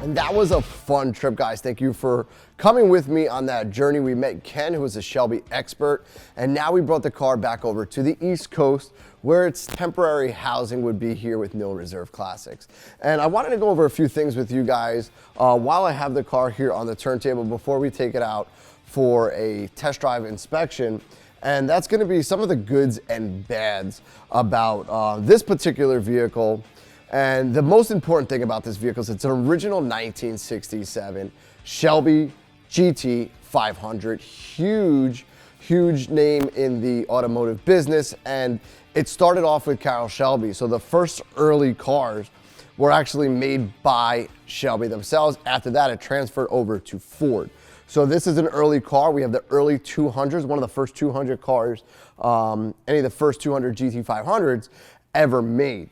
And that was a fun trip, guys. Thank you for coming with me on that journey. We met Ken, who was a Shelby expert, and now we brought the car back over to the East Coast, where its temporary housing would be here with No Reserve Classics. And I wanted to go over a few things with you guys while I have the car here on the turntable before we take it out for a test drive inspection. And that's gonna be some of the goods and bads about this particular vehicle. And the most important thing about this vehicle is it's an original 1967 Shelby GT500. Huge name in the automotive business. And it started off with Carroll Shelby. So the first early cars were actually made by Shelby themselves. After that, it transferred over to Ford. So this is an early car. We have the early 200s, one of the first 200 cars, any of the first 200 GT500s ever made.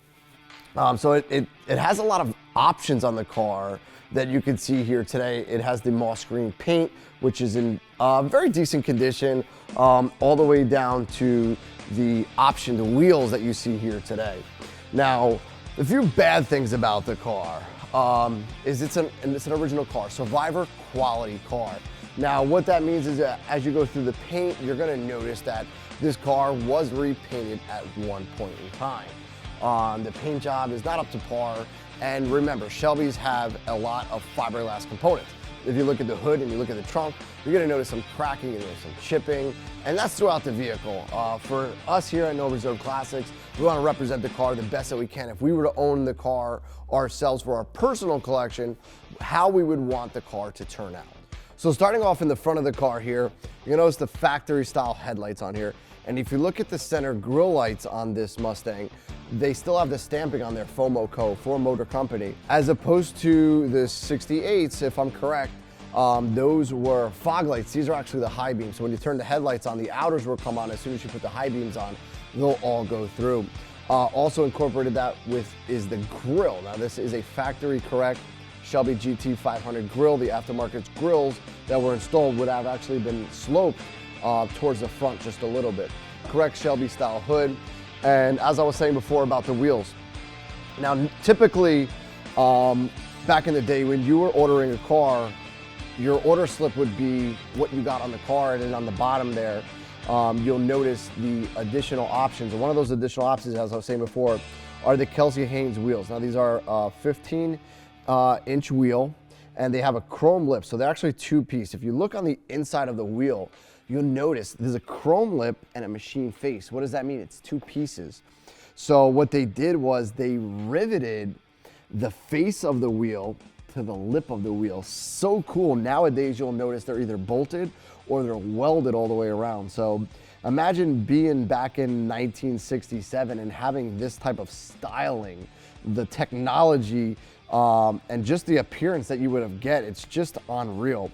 So it has a lot of options on the car that you can see here today. It has the moss green paint, which is in very decent condition, all the way down to the optioned wheels that you see here today. Now, a few bad things about the car is it's an original car, survivor quality car. Now, what that means is that as you go through the paint, you're gonna notice that this car was repainted at one point in time. The paint job is not up to par, and remember, Shelbys have a lot of fiberglass components. If you look at the hood and you look at the trunk, you're gonna notice some cracking and some chipping, and that's throughout the vehicle. For us here at No Reserve Classics, we wanna represent the car the best that we can. If we were to own the car ourselves for our personal collection, how we would want the car to turn out. So starting off in the front of the car here, you're gonna notice the factory style headlights on here. And if you look at the center grille lights on this Mustang, they still have the stamping on there, FOMO, Ford Motor Company. As opposed to the 68s, if I'm correct, those were fog lights. These are actually the high beams. So when you turn the headlights on, the outers will come on. As soon as you put the high beams on, they'll all go through. Also incorporated that with is the grille. Now this is a factory correct Shelby GT500 grille. The aftermarket grills that were installed would have actually been sloped towards the front just a little bit. Correct Shelby style hood. And as I was saying before about the wheels. Now, typically, back in the day when you were ordering a car, your order slip would be what you got on the car, and then on the bottom there, you'll notice the additional options. And one of those additional options, as I was saying before, are the Kelsey Haynes wheels. Now, these are 15-inch wheel, and they have a chrome lip, so they're actually two-piece. If you look on the inside of the wheel, you'll notice there's a chrome lip and a machine face. What does that mean? It's two pieces. So what they did was they riveted the face of the wheel to the lip of the wheel. So cool. Nowadays, you'll notice they're either bolted or they're welded all the way around. So imagine being back in 1967 and having this type of styling, the technology, and just the appearance that you would have get. It's just unreal.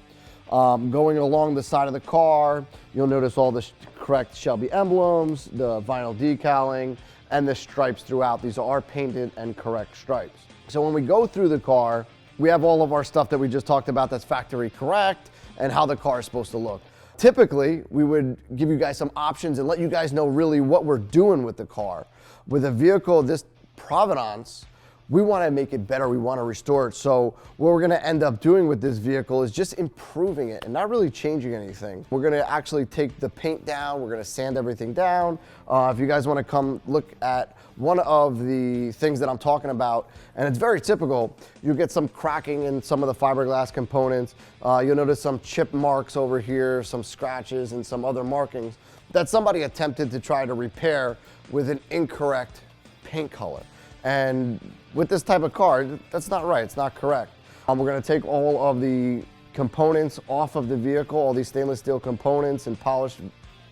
Going along the side of the car, you'll notice all the correct Shelby emblems, the vinyl decaling, and the stripes throughout. These are painted and correct stripes. So when we go through the car, we have all of our stuff that we just talked about that's factory correct and how the car is supposed to look. Typically, we would give you guys some options and let you guys know really what we're doing with the car. With a vehicle of this provenance, we want to make it better. We want to restore it. So what we're going to end up doing with this vehicle is just improving it and not really changing anything. We're going to actually take the paint down. We're going to sand everything down. If you guys want to come look at one of the things that I'm talking about, and it's very typical, you'll get some cracking in some of the fiberglass components. You'll notice some chip marks over here, some scratches, and some other markings that somebody attempted to try to repair with an incorrect paint color. And with this type of car, that's not right, it's not correct. We're gonna take all of the components off of the vehicle, all these stainless steel components and polish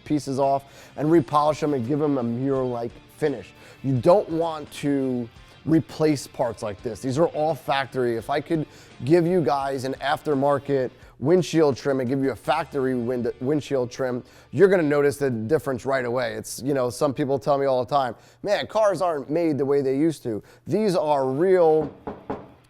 pieces off and repolish them and give them a mirror-like finish. You don't want to replace parts like this. These are all factory. If I could give you guys an aftermarket windshield trim and give you a factory windshield trim, you're gonna notice the difference right away. It's, you know, some people tell me all the time, man, cars aren't made the way they used to. These are real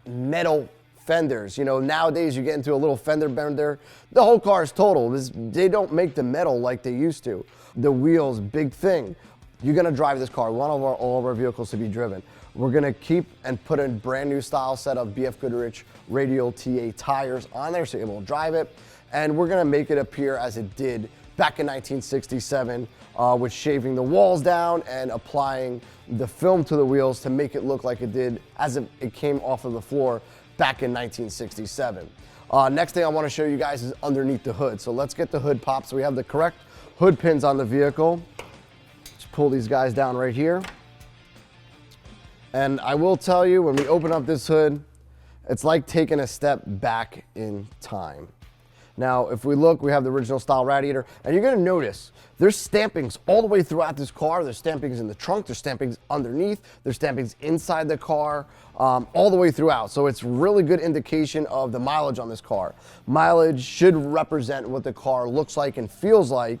metal fenders. You know, nowadays you get into a little fender bender, the whole car is total. They don't make the metal like they used to. The wheels, big thing. you're gonna drive this car. We want all of our vehicles to be driven. We're gonna keep and put a brand new style set of BF Goodrich radial TA tires on there so you're able to drive it. And we're gonna make it appear as it did back in 1967 with shaving the walls down and applying the film to the wheels to make it look like it did as if it came off of the floor back in 1967. Next thing I wanna show you guys is underneath the hood. So let's get the hood popped. So we have the correct hood pins on the vehicle. Just pull these guys down right here. And I will tell you, when we open up this hood, it's like taking a step back in time. Now, if we look, we have the original style radiator, and you're gonna notice there's stampings all the way throughout this car. There's stampings in the trunk, there's stampings underneath, there's stampings inside the car, all the way throughout. So it's really good indication of the mileage on this car. Mileage should represent what the car looks like and feels like.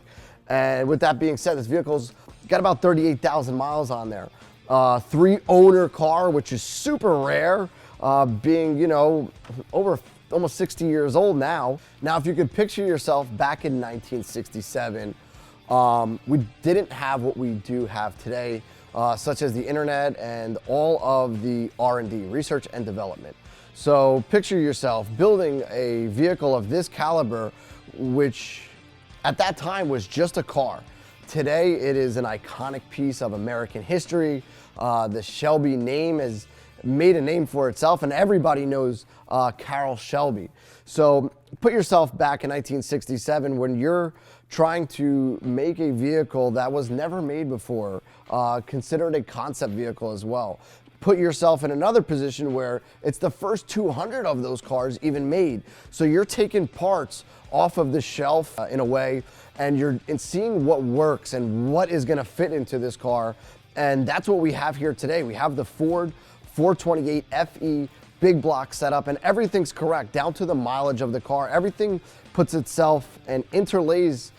And with that being said, this vehicle's got about 38,000 miles on there. 3-owner car, which is super rare, being, you know, over almost 60 years old now. Now, if you could picture yourself back in 1967, we didn't have what we do have today, such as the internet and all of the R&D, research and development. So picture yourself building a vehicle of this caliber, which at that time was just a car. Today, it is an iconic piece of American history. The Shelby name has made a name for itself, and everybody knows Carroll Shelby. So put yourself back in 1967 when you're trying to make a vehicle that was never made before, considered a concept vehicle as well. Put yourself in another position where it's the first 200 of those cars even made. So you're taking parts off of the shelf in a way, and you're seeing what works and what is gonna fit into this car. And that's what we have here today. We have the Ford 428 FE big block setup, and everything's correct down to the mileage of the car. Everything puts itself and interlays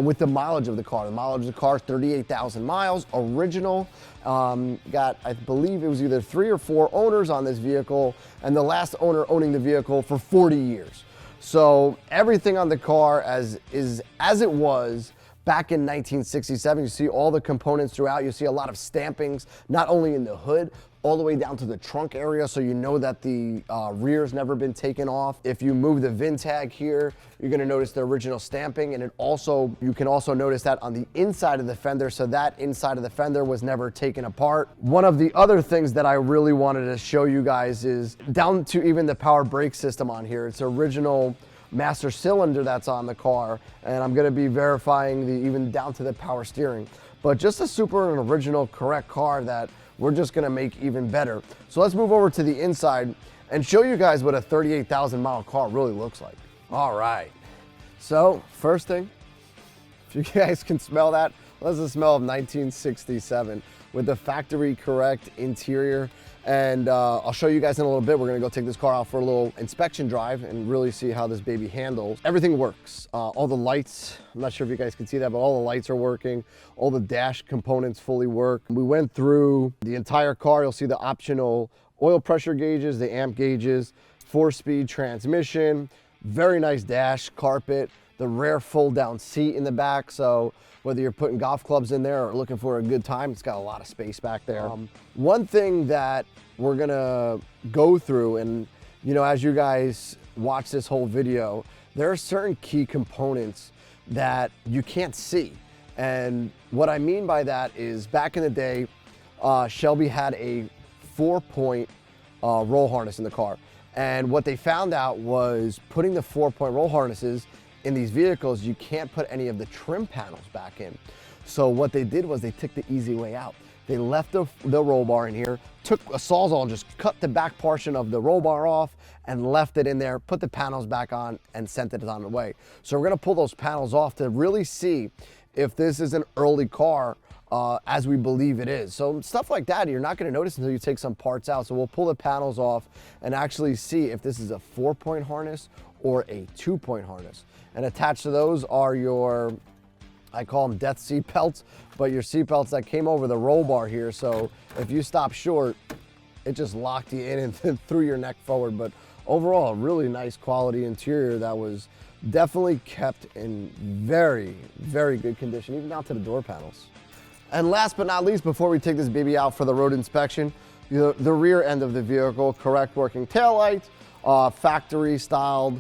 with the mileage of the car. The mileage of the car, 38,000 miles, original. Got, I believe it was either 3 or 4 owners on this vehicle, and the last owner owning the vehicle for 40 years. So everything on the car as it was back in 1967. You see all the components throughout. You see a lot of stampings, not only in the hood, all the way down to the trunk area, so you know that the rear's never been taken off. If you move the VIN tag here, you're gonna notice the original stamping, and you can also notice that on the inside of the fender, so that inside of the fender was never taken apart. One of the other things that I really wanted to show you guys is down to even the power brake system on here. It's original master cylinder that's on the car, and I'm gonna be verifying even down to the power steering. But just a super and original correct car that we're just gonna make even better. So let's move over to the inside and show you guys what a 38,000 mile car really looks like. All right, so first thing, if you guys can smell that, that's the smell of 1967 with the factory correct interior. And I'll show you guys in a little bit. We're gonna go take this car out for a little inspection drive and really see how this baby handles. Everything works. All the lights, I'm not sure if you guys can see that, but all the lights are working. All the dash components fully work. We went through the entire car. You'll see the optional oil pressure gauges, the amp gauges, 4-speed transmission, very nice dash, carpet, the rare fold down seat in the back. So whether you're putting golf clubs in there or looking for a good time, it's got a lot of space back there. One thing that we're gonna go through, and you know, as you guys watch this whole video, there are certain key components that you can't see. And what I mean by that is back in the day, Shelby had a 4-point roll harness in the car. And what they found out was putting the 4-point roll harnesses in these vehicles, you can't put any of the trim panels back in. So what they did was they took the easy way out. They left the roll bar in here, took a Sawzall and just cut the back portion of the roll bar off and left it in there, put the panels back on and sent it on the way. So we're gonna pull those panels off to really see if this is an early car as we believe it is. So stuff like that, you're not gonna notice until you take some parts out. So we'll pull the panels off and actually see if this is a 4-point harness or a 2-point harness. And attached to those are your, I call them death seat belts, but your seat belts that came over the roll bar here. So if you stop short, it just locked you in and threw your neck forward. But overall, a really nice quality interior that was definitely kept in very, very good condition, even down to the door panels. And last but not least, before we take this baby out for the road inspection, the rear end of the vehicle, correct working taillights, factory styled,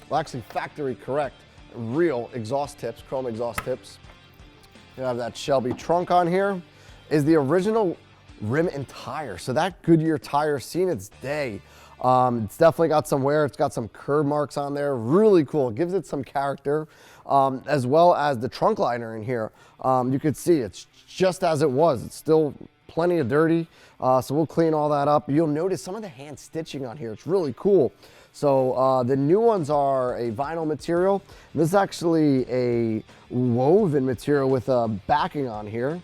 well actually factory correct, real exhaust tips, chrome exhaust tips. You have that Shelby trunk on here. Is the original rim and tire. So that Goodyear tire seen its day. It's definitely got some wear. It's got some curb marks on there. Really cool. It gives it some character, as well as the trunk liner in here. You could see it's just as it was. It's still plenty of dirty. So we'll clean all that up. You'll notice some of the hand stitching on here. It's really cool. So the new ones are a vinyl material. This is actually a woven material with a backing on here.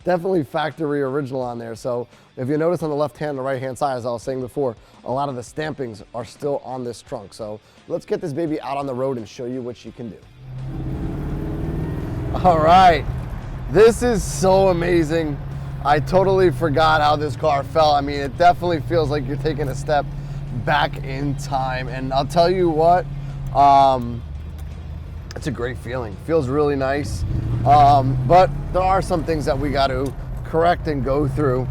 Definitely factory original on there. So if you notice on the left hand and the right hand side, as I was saying before, a lot of the stampings are still on this trunk. So let's get this baby out on the road and show you what she can do. All right, this is so amazing. I totally forgot how this car felt. I mean, it definitely feels like you're taking a step back in time. And I'll tell you what, it's a great feeling. Feels really nice. But there are some things that we got to correct and go through.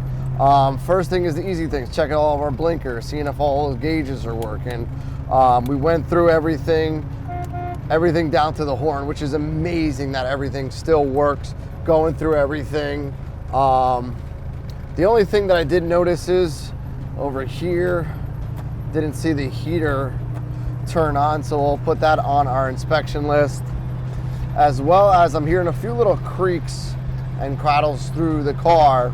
First thing is the easy things, checking all of our blinkers, seeing if all those gauges are working. We went through everything down to the horn, which is amazing that everything still works, going through everything. The only thing that I did notice is over here, didn't see the heater turn on, so we'll put that on our inspection list. As well as I'm hearing a few little creaks and crackles through the car.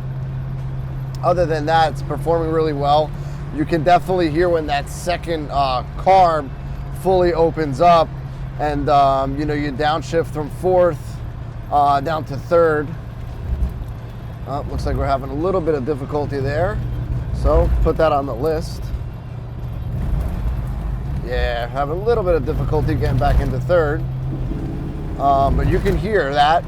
Other than that, it's performing really well. You can definitely hear when that second carb fully opens up, and you know, you downshift from fourth down to third. Looks like we're having a little bit of difficulty there, so put that on the list. Yeah, having a little bit of difficulty getting back into third. But you can hear that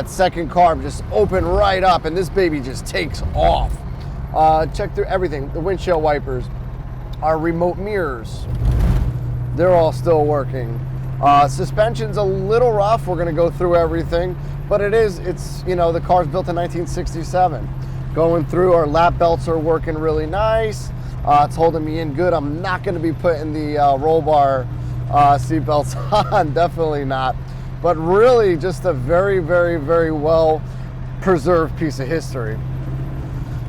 second carb just open right up, and this baby just takes off. Check through everything. The windshield wipers, our remote mirrors, they're all still working. Suspension's a little rough. We're gonna go through everything, but it's, you know, the car's built in 1967. Going through, our lap belts are working really nice. It's holding me in good. I'm not gonna be putting the roll bar seat belts on, definitely not. But really just a very, very, very well preserved piece of history.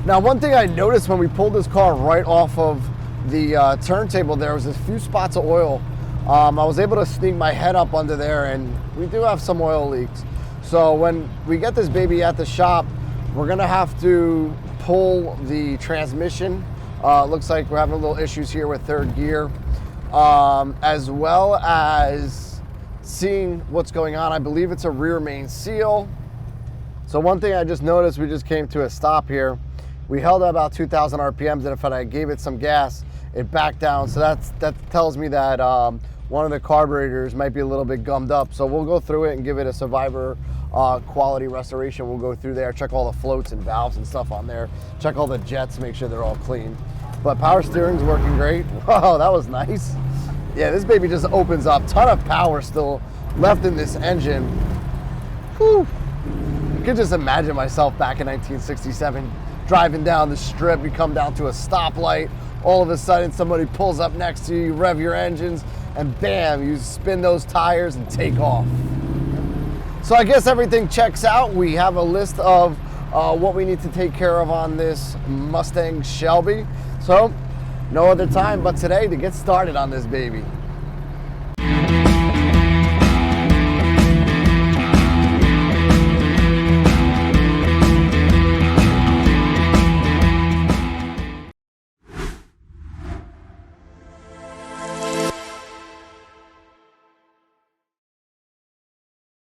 Now, one thing I noticed when we pulled this car right off of the turntable, there was a few spots of oil. I was able to sneak my head up under there, and we do have some oil leaks. So when we get this baby at the shop, we're gonna have to pull the transmission. Looks like we're having a little issues here with third gear, as well as seeing what's going on. I believe it's a rear main seal. So one thing I just noticed, we just came to a stop here. We held at about 2,000 RPMs, and if I gave it some gas, it backed down. So that tells me that one of the carburetors might be a little bit gummed up. So we'll go through it and give it a survivor quality restoration. We'll go through there, check all the floats and valves and stuff on there, check all the jets, make sure they're all clean. But power steering's working great. Whoa, that was nice. Yeah, this baby just opens up. Ton of power still left in this engine. Whew. I could just imagine myself back in 1967 driving down the strip. You come down to a stoplight, all of a sudden somebody pulls up next to you, you rev your engines, and bam, you spin those tires and take off. So I guess everything checks out. We have a list of what we need to take care of on this Mustang Shelby. So no other time but today to get started on this baby.